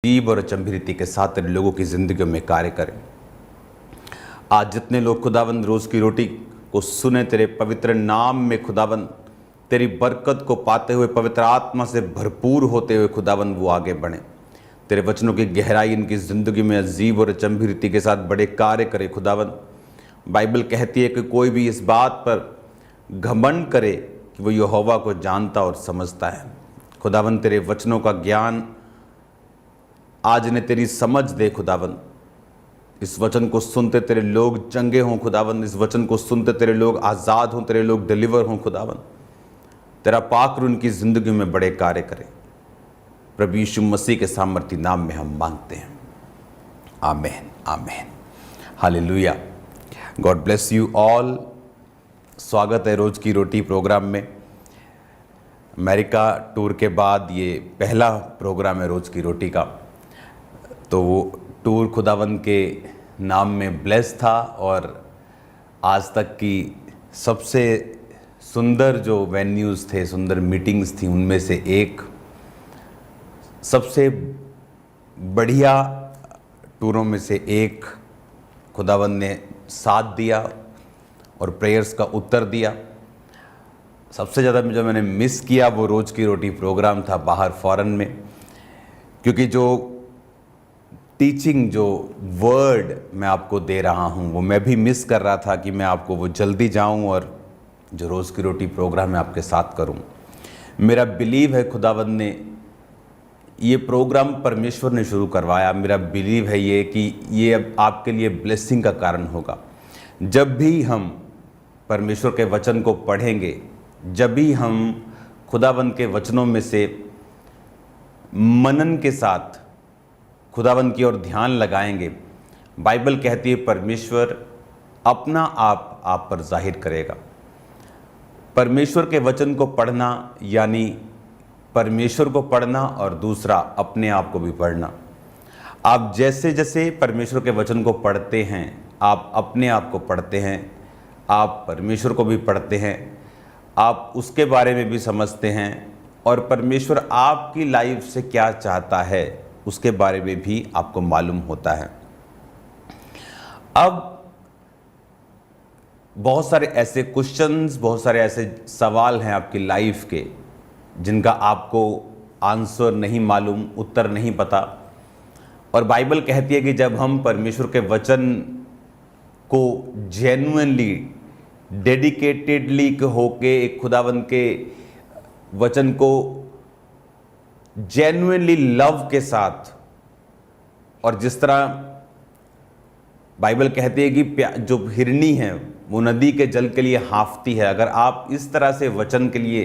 अजीब और अचंभी रीति के साथ तेरे लोगों की ज़िंदगियों में कार्य करें। आज जितने लोग खुदावंद रोज़ की रोटी को सुने तेरे पवित्र नाम में खुदावंद तेरी बरकत को पाते हुए पवित्र आत्मा से भरपूर होते हुए खुदावंद वो आगे बढ़ें। तेरे वचनों की गहराई इनकी ज़िंदगी में अजीब और अचंभी रीति के साथ बड़े कार्य करे खुदावंद। बाइबल कहती है कि कोई भी इस बात पर घमंड करे कि वो यहोवा को जानता और समझता है। खुदावंद तेरे वचनों का ज्ञान आज ने तेरी समझ दे खुदावंद। इस वचन को सुनते तेरे लोग चंगे हों खुदावंद। इस वचन को सुनते तेरे लोग आज़ाद हों, तेरे लोग डिलीवर हों खुदावंद। तेरा पाक उनकी ज़िंदगी में बड़े कार्य करे। प्रभु यीशु मसीह के सामर्थी नाम में हम मांगते हैं, आमीन आमीन, hallelujah. God bless you all. स्वागत है रोज़ की रोटी प्रोग्राम में। अमेरिका टूर के बाद ये पहला प्रोग्राम है रोज़ की रोटी का। तो वो टूर खुदावंद के नाम में ब्लेस था और आज तक की सबसे सुंदर जो वेन्यूज़ थे, सुंदर मीटिंग्स थी, उनमें से एक सबसे बढ़िया टूरों में से एक खुदावंद ने साथ दिया और प्रेयर्स का उत्तर दिया। सबसे ज़्यादा जो मैंने मिस किया वो रोज़ की रोटी प्रोग्राम था बाहर फॉरेन में, क्योंकि जो टीचिंग, जो वर्ड मैं आपको दे रहा हूँ वो मैं भी मिस कर रहा था कि मैं आपको वो जल्दी जाऊँ और जो रोज़ की रोटी प्रोग्राम मैं आपके साथ करूँ। मेरा बिलीव है खुदावंद ने ये प्रोग्राम परमेश्वर ने शुरू करवाया। मेरा बिलीव है ये कि ये अब आपके लिए ब्लेसिंग का कारण होगा। जब भी हम परमेश्वर के वचन को पढ़ेंगे, जब भी हम खुदावंद के वचनों में से मनन के साथ खुदावंद की ओर ध्यान लगाएंगे, बाइबल कहती है परमेश्वर अपना आप पर जाहिर करेगा। परमेश्वर के वचन को पढ़ना यानी परमेश्वर को पढ़ना और दूसरा अपने आप को भी पढ़ना। आप जैसे जैसे परमेश्वर के वचन को पढ़ते हैं, आप अपने आप को पढ़ते हैं, आप परमेश्वर को भी पढ़ते हैं, आप उसके बारे में भी समझते हैं और परमेश्वर आपकी लाइफ से क्या चाहता है उसके बारे में भी आपको मालूम होता है। अब बहुत सारे ऐसे क्वेश्चंस, बहुत सारे ऐसे सवाल हैं आपकी लाइफ के जिनका आपको आंसर नहीं मालूम, उत्तर नहीं पता। और बाइबल कहती है कि जब हम परमेश्वर के वचन को जेन्युइनली, डेडिकेटेडली होके एक खुदावंद के वचन को जेन्युइनली लव के साथ, और जिस तरह बाइबल कहती है कि जो हिरनी है वो नदी के जल के लिए हाँफती है, अगर आप इस तरह से वचन के लिए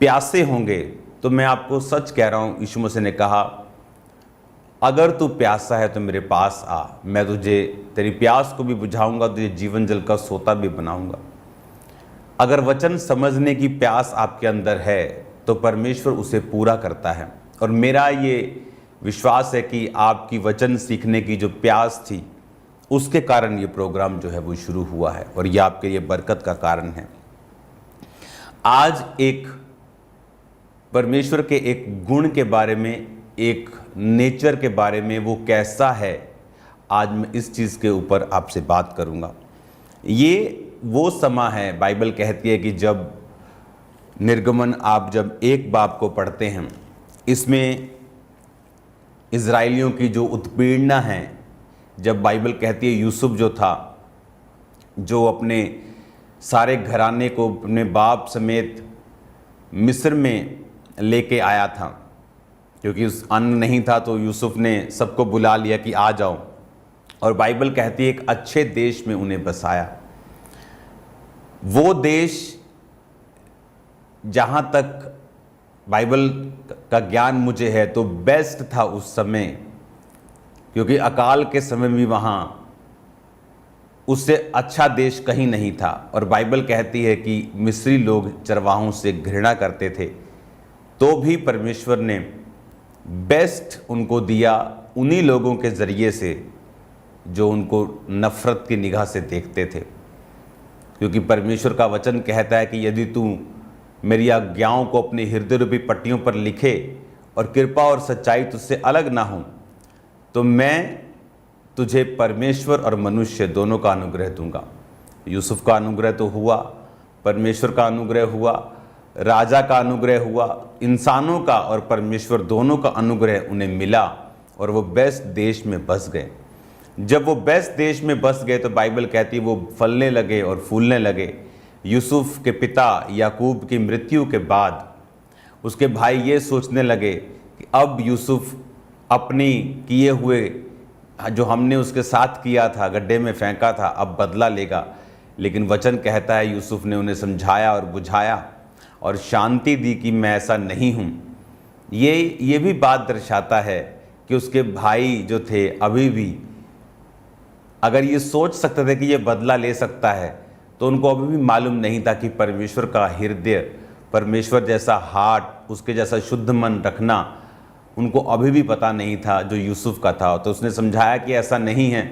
प्यासे होंगे तो मैं आपको सच कह रहा हूँ, यीशु मसीह ने कहा अगर तू प्यासा है तो मेरे पास आ, मैं तुझे तेरी प्यास को भी बुझाऊंगा, तुझे जीवन जल का सोता भी बनाऊंगा। अगर वचन समझने की प्यास आपके अंदर है तो परमेश्वर उसे पूरा करता है। और मेरा ये विश्वास है कि आपकी वचन सीखने की जो प्यास थी उसके कारण ये प्रोग्राम जो है वो शुरू हुआ है और ये आपके लिए बरकत का कारण है। आज एक परमेश्वर के एक गुण के बारे में, एक नेचर के बारे में, वो कैसा है, आज मैं इस चीज़ के ऊपर आपसे बात करूँगा। ये वो समय है, बाइबल कहती है कि जब निर्गमन आप जब एक बाब को पढ़ते हैं, इसमें इज़राइलियों की जो उत्पीड़ना है, जब बाइबल कहती है यूसुफ जो था, जो अपने सारे घराने को अपने बाप समेत मिस्र में लेके आया था, क्योंकि उस अन्न नहीं था तो यूसुफ ने सबको बुला लिया कि आ जाओ, और बाइबल कहती है एक अच्छे देश में उन्हें बसाया। वो देश जहाँ तक बाइबल का ज्ञान मुझे है तो बेस्ट था उस समय, क्योंकि अकाल के समय भी वहाँ उससे अच्छा देश कहीं नहीं था। और बाइबल कहती है कि मिस्री लोग चरवाहों से घृणा करते थे, तो भी परमेश्वर ने बेस्ट उनको दिया उन्हीं लोगों के ज़रिए से जो उनको नफ़रत की निगाह से देखते थे। क्योंकि परमेश्वर का वचन कहता है कि यदि तू मेरी आज्ञाओं को अपने हृदय रूपी पट्टियों पर लिखे और कृपा और सच्चाई तुझसे अलग ना हो, तो मैं तुझे परमेश्वर और मनुष्य दोनों का अनुग्रह दूंगा। यूसुफ का अनुग्रह तो हुआ, परमेश्वर का अनुग्रह हुआ, राजा का अनुग्रह हुआ, इंसानों का और परमेश्वर दोनों का अनुग्रह उन्हें मिला और वो बेस्ट देश में बस गए। जब वो बेस्ट देश में बस गए तो बाइबल कहती है वो फलने लगे और फूलने लगे। यूसुफ के पिता याकूब की मृत्यु के बाद उसके भाई ये सोचने लगे कि अब यूसुफ अपनी किए हुए जो हमने उसके साथ किया था, गड्ढे में फेंका था, अब बदला लेगा। लेकिन वचन कहता है यूसुफ ने उन्हें समझाया और बुझाया और शांति दी कि मैं ऐसा नहीं हूँ। ये भी बात दर्शाता है कि उसके भाई जो थे अभी भी अगर ये सोच सकते थे कि ये बदला ले सकता है, तो उनको अभी भी मालूम नहीं था कि परमेश्वर का हृदय, परमेश्वर जैसा हार्ट, उसके जैसा शुद्ध मन रखना उनको अभी भी पता नहीं था जो यूसुफ का था। तो उसने समझाया कि ऐसा नहीं है,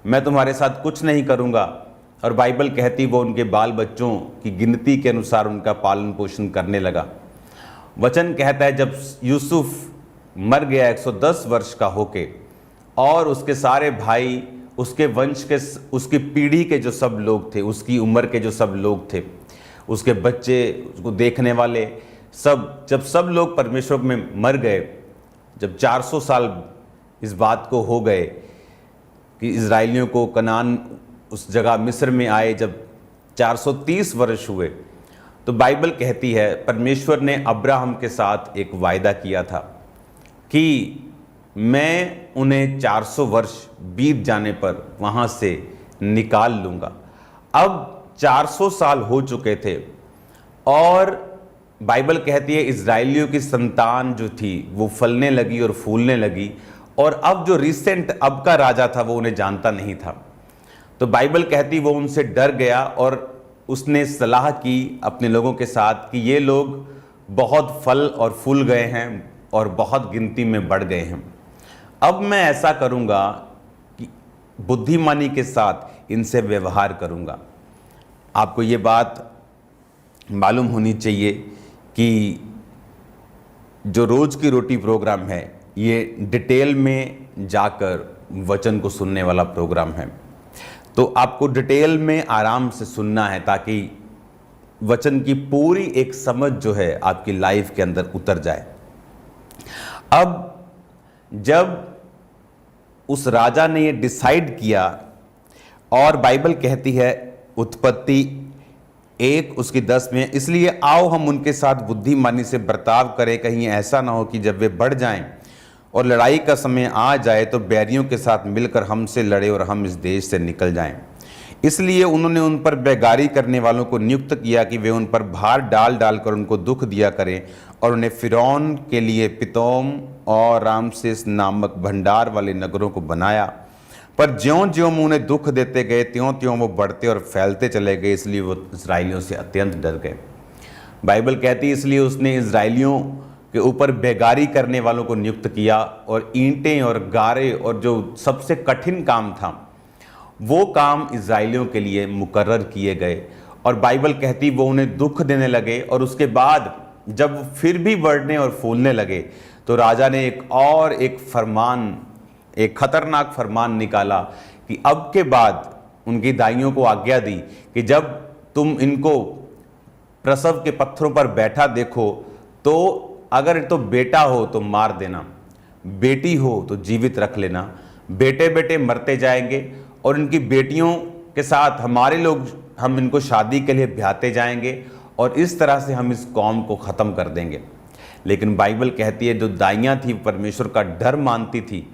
मैं तुम्हारे साथ कुछ नहीं करूँगा। और बाइबल कहती वो उनके बाल बच्चों की गिनती के अनुसार उनका पालन पोषण करने लगा। वचन कहता है जब यूसुफ मर गया 110 वर्ष का होके, और उसके सारे भाई, उसके वंश के, उसकी पीढ़ी के जो सब लोग थे, उसकी उम्र के जो सब लोग थे, उसके बच्चे, उसको देखने वाले सब, जब सब लोग परमेश्वर में मर गए, जब 400 साल इस बात को हो गए कि इजराइलियों को कनान उस जगह मिस्र में आए, जब 430 वर्ष हुए, तो बाइबल कहती है परमेश्वर ने अब्राहम के साथ एक वायदा किया था कि मैं उन्हें 400 वर्ष बीत जाने पर वहाँ से निकाल लूँगा। अब 400 साल हो चुके थे और बाइबल कहती है इजराइलियों की संतान जो थी वो फलने लगी और फूलने लगी, और अब जो रिसेंट अब का राजा था वो उन्हें जानता नहीं था। तो बाइबल कहती वो उनसे डर गया और उसने सलाह की अपने लोगों के साथ कि ये लोग बहुत फल और फूल गए हैं और बहुत गिनती में बढ़ गए हैं। अब मैं ऐसा करूँगा कि बुद्धिमानी के साथ इनसे व्यवहार करूँगा। आपको ये बात मालूम होनी चाहिए कि जो रोज़ की रोटी प्रोग्राम है ये डिटेल में जाकर वचन को सुनने वाला प्रोग्राम है। तो आपको डिटेल में आराम से सुनना है ताकि वचन की पूरी एक समझ जो है आपकी लाइफ के अंदर उतर जाए। अब जब उस राजा ने ये डिसाइड किया, और बाइबल कहती है उत्पत्ति 1 उसकी 10 में, इसलिए आओ हम उनके साथ बुद्धिमानी से बर्ताव करें, कहीं ऐसा ना हो कि जब वे बढ़ जाएं और लड़ाई का समय आ जाए तो बैरियों के साथ मिलकर हमसे लड़े और हम इस देश से निकल जाएं। इसलिए उन्होंने उन पर बेगारी करने वालों को नियुक्त किया कि वे उन पर भार डाल डालकर उनको दुख दिया करें, और उन्हें फिरौन के लिए पितोम और रामसेस नामक भंडार वाले नगरों को बनाया। पर ज्यों ज्यों उन्हें दुख देते गए त्यों त्यों वो बढ़ते और फैलते चले गए, इसलिए वो इजराइलियों से अत्यंत डर गए। बाइबल कहती है इसलिए उसने इजराइलियों के ऊपर बेगारी करने वालों को नियुक्त किया, और ईंटें और गारे और जो सबसे कठिन काम था वो काम इजराइलियों के लिए मुकर्रर किए गए। और बाइबल कहती वो उन्हें दुख देने लगे, और उसके बाद जब फिर भी बढ़ने और फूलने लगे तो राजा ने एक फरमान, एक खतरनाक फरमान निकाला कि अब के बाद उनकी दाइयों को आज्ञा दी कि जब तुम इनको प्रसव के पत्थरों पर बैठा देखो तो अगर तो बेटा हो तो मार देना, बेटी हो तो जीवित रख लेना। बेटे बेटे मरते जाएंगे और इनकी बेटियों के साथ हम इनको शादी के लिए ब्याहते जाएंगे, और इस तरह से हम इस कौम को ख़त्म कर देंगे। लेकिन बाइबल कहती है जो दाइयाँ थी परमेश्वर का डर मानती थी,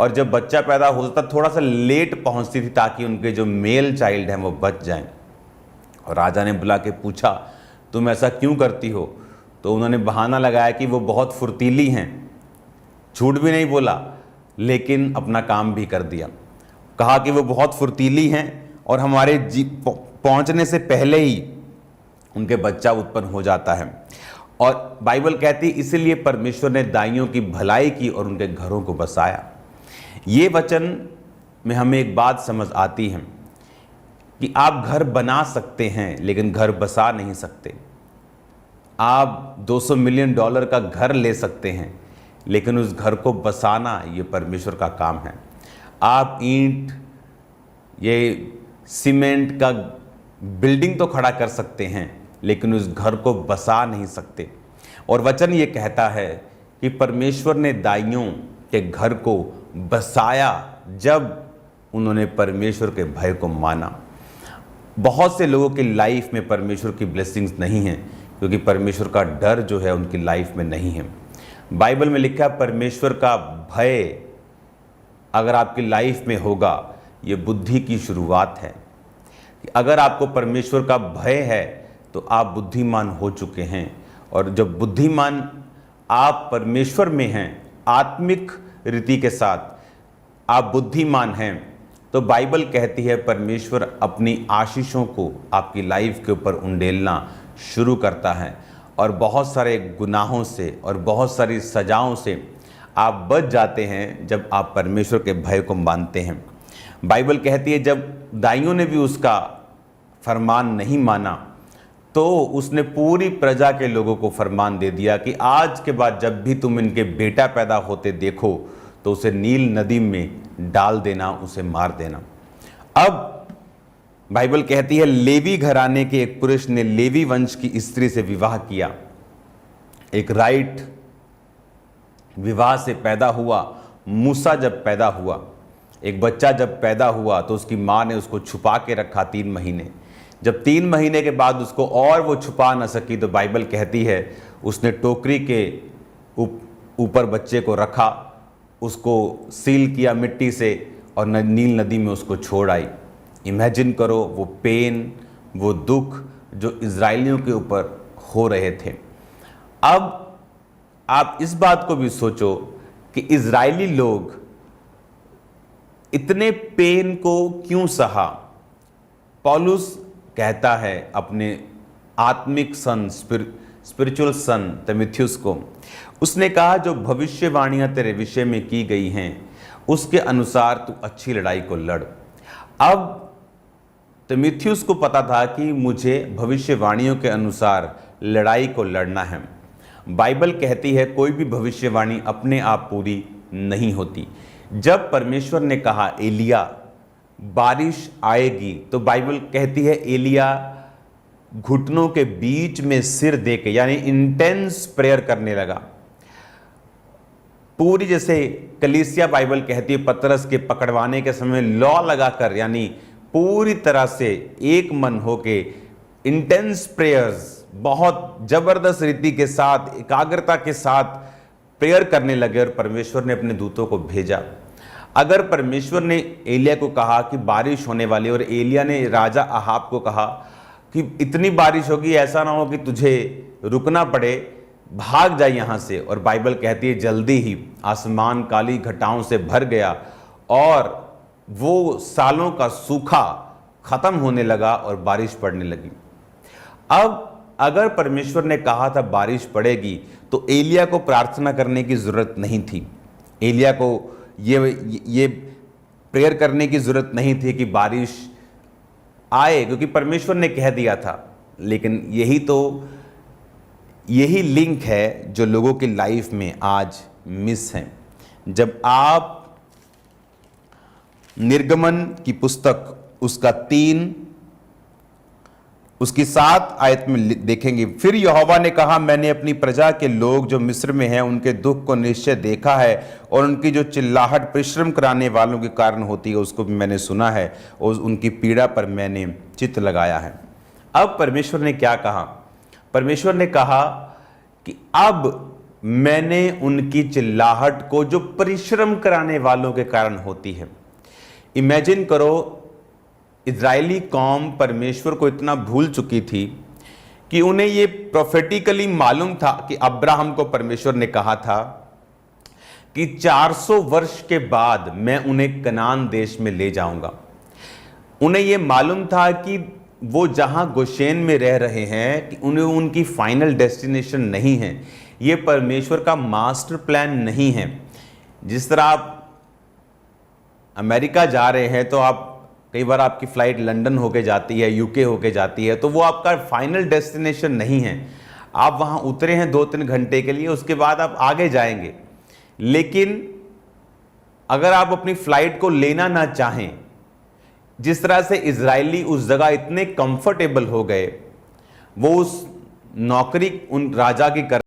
और जब बच्चा पैदा होता थोड़ा सा लेट पहुंचती थी ताकि उनके जो मेल चाइल्ड हैं वो बच जाएं। और राजा ने बुला के पूछा तुम ऐसा क्यों करती हो? तो उन्होंने बहाना लगाया कि वो बहुत फुर्तीली हैं, झूठ भी नहीं बोला लेकिन अपना काम भी कर दिया। कहा कि वो बहुत फुर्तीली हैं और हमारे पहुंचने से पहले ही उनके बच्चा उत्पन्न हो जाता है। और बाइबल कहती इसलिए परमेश्वर ने दाइयों की भलाई की और उनके घरों को बसाया। ये वचन में हमें एक बात समझ आती है कि आप घर बना सकते हैं लेकिन घर बसा नहीं सकते। आप $200 मिलियन का घर ले सकते हैं लेकिन उस घर को बसाना ये परमेश्वर का काम है। आप ईंट, ये सीमेंट का बिल्डिंग तो खड़ा कर सकते हैं, लेकिन उस घर को बसा नहीं सकते। और वचन ये कहता है कि परमेश्वर ने दाइयों के घर को बसाया जब उन्होंने परमेश्वर के भय को माना। बहुत से लोगों की लाइफ में परमेश्वर की ब्लेसिंग्स नहीं हैं, क्योंकि परमेश्वर का डर जो है उनकी लाइफ में नहीं है। बाइबल में लिखा है परमेश्वर का भय अगर आपकी लाइफ में होगा, ये बुद्धि की शुरुआत है। अगर आपको परमेश्वर का भय है तो आप बुद्धिमान हो चुके हैं। और जब बुद्धिमान आप परमेश्वर में हैं, आत्मिक रीति के साथ आप बुद्धिमान हैं, तो बाइबल कहती है परमेश्वर अपनी आशीषों को आपकी लाइफ के ऊपर उंडेलना शुरू करता है। और बहुत सारे गुनाहों से और बहुत सारी सजाओं से आप बच जाते हैं जब आप परमेश्वर के भय को मानते हैं। बाइबल कहती है जब दाइयों ने भी उसका फरमान नहीं माना, तो उसने पूरी प्रजा के लोगों को फरमान दे दिया कि आज के बाद जब भी तुम इनके बेटा पैदा होते देखो तो उसे नील नदी में डाल देना, उसे मार देना। अब बाइबल कहती है लेवी घराने के एक पुरुष ने लेवी वंश की स्त्री से विवाह किया। एक राइट विवाह से पैदा हुआ। मूसा जब पैदा हुआ, एक बच्चा जब पैदा हुआ, तो उसकी माँ ने उसको छुपा के रखा 3 महीने। जब 3 महीने के बाद उसको और वो छुपा ना सकी, तो बाइबल कहती है उसने टोकरी के ऊपर बच्चे को रखा, उसको सील किया मिट्टी से और नील नदी में उसको छोड़ आई। इमेजिन करो वो पेन, वो दुख जो इजरायलियों के ऊपर हो रहे थे। अब आप इस बात को भी सोचो कि इजरायली लोग इतने पेन को क्यों सहा। पौलुस कहता है अपने आत्मिक सन, स्पिरिचुअल सन तीमुथियुस को, उसने कहा जो भविष्यवाणियां तेरे विषय में की गई हैं उसके अनुसार तू अच्छी लड़ाई को लड़। अब तीमुथियुस को पता था कि मुझे भविष्यवाणियों के अनुसार लड़ाई को लड़ना है। बाइबल कहती है कोई भी भविष्यवाणी अपने आप पूरी नहीं होती। जब परमेश्वर ने कहा एलिया बारिश आएगी, तो बाइबल कहती है एलिया घुटनों के बीच में सिर देके, यानी इंटेंस प्रेयर करने लगा। पूरी जैसे कलीसिया बाइबल कहती है पतरस के पकड़वाने के समय लॉ लगाकर, यानी पूरी तरह से एक मन होके इंटेंस प्रेयर्स, बहुत जबरदस्त रीति के साथ, एकाग्रता के साथ प्रेयर करने लगे और परमेश्वर ने अपने दूतों को भेजा। अगर परमेश्वर ने एलिया को कहा कि बारिश होने वाली, और एलिया ने राजा अहाब को कहा कि इतनी बारिश होगी, ऐसा ना हो कि तुझे रुकना पड़े, भाग जाए यहाँ से, और बाइबल कहती है जल्दी ही आसमान काली घटाओं से भर गया और वो सालों का सूखा खत्म होने लगा और बारिश पड़ने लगी। अब अगर परमेश्वर ने कहा था बारिश पड़ेगी, तो एलिया को प्रार्थना करने की जरूरत नहीं थी। एलिया को ये प्रेयर करने की जरूरत नहीं थी कि बारिश आए, क्योंकि परमेश्वर ने कह दिया था। लेकिन यही लिंक है जो लोगों की लाइफ में आज मिस है। जब आप निर्गमन की पुस्तक उसकी 7 आयत में देखेंगे, फिर यहोवा ने कहा मैंने अपनी प्रजा के लोग जो मिस्र में हैं उनके दुख को निश्चय देखा है, और उनकी जो चिल्लाहट परिश्रम कराने वालों के कारण होती है उसको भी मैंने सुना है, और उनकी पीड़ा पर मैंने चित्त लगाया है। अब परमेश्वर ने क्या कहा? परमेश्वर ने कहा कि अब मैंने उनकी चिल्लाहट को जो परिश्रम कराने वालों के कारण होती है। इमेजिन करो, इजरायली कौम परमेश्वर को इतना भूल चुकी थी कि उन्हें ये प्रोफेटिकली मालूम था कि अब्राहम को परमेश्वर ने कहा था कि 400 वर्ष के बाद मैं उन्हें कनान देश में ले जाऊंगा। उन्हें यह मालूम था कि वो जहां गोशेन में रह रहे हैं कि उन्हें उनकी फाइनल डेस्टिनेशन नहीं है, ये परमेश्वर का मास्टर प्लान नहीं है। जिस तरह आप अमेरिका जा रहे हैं तो आप कई बार आपकी फ़्लाइट लंदन होके जाती है, यूके होके जाती है, तो वो आपका फाइनल डेस्टिनेशन नहीं है। आप वहाँ उतरे हैं 2-3 घंटे के लिए, उसके बाद आप आगे जाएंगे। लेकिन अगर आप अपनी फ्लाइट को लेना ना चाहें, जिस तरह से इजरायली उस जगह इतने कंफर्टेबल हो गए, वो उस नौकरी उन राजा की कर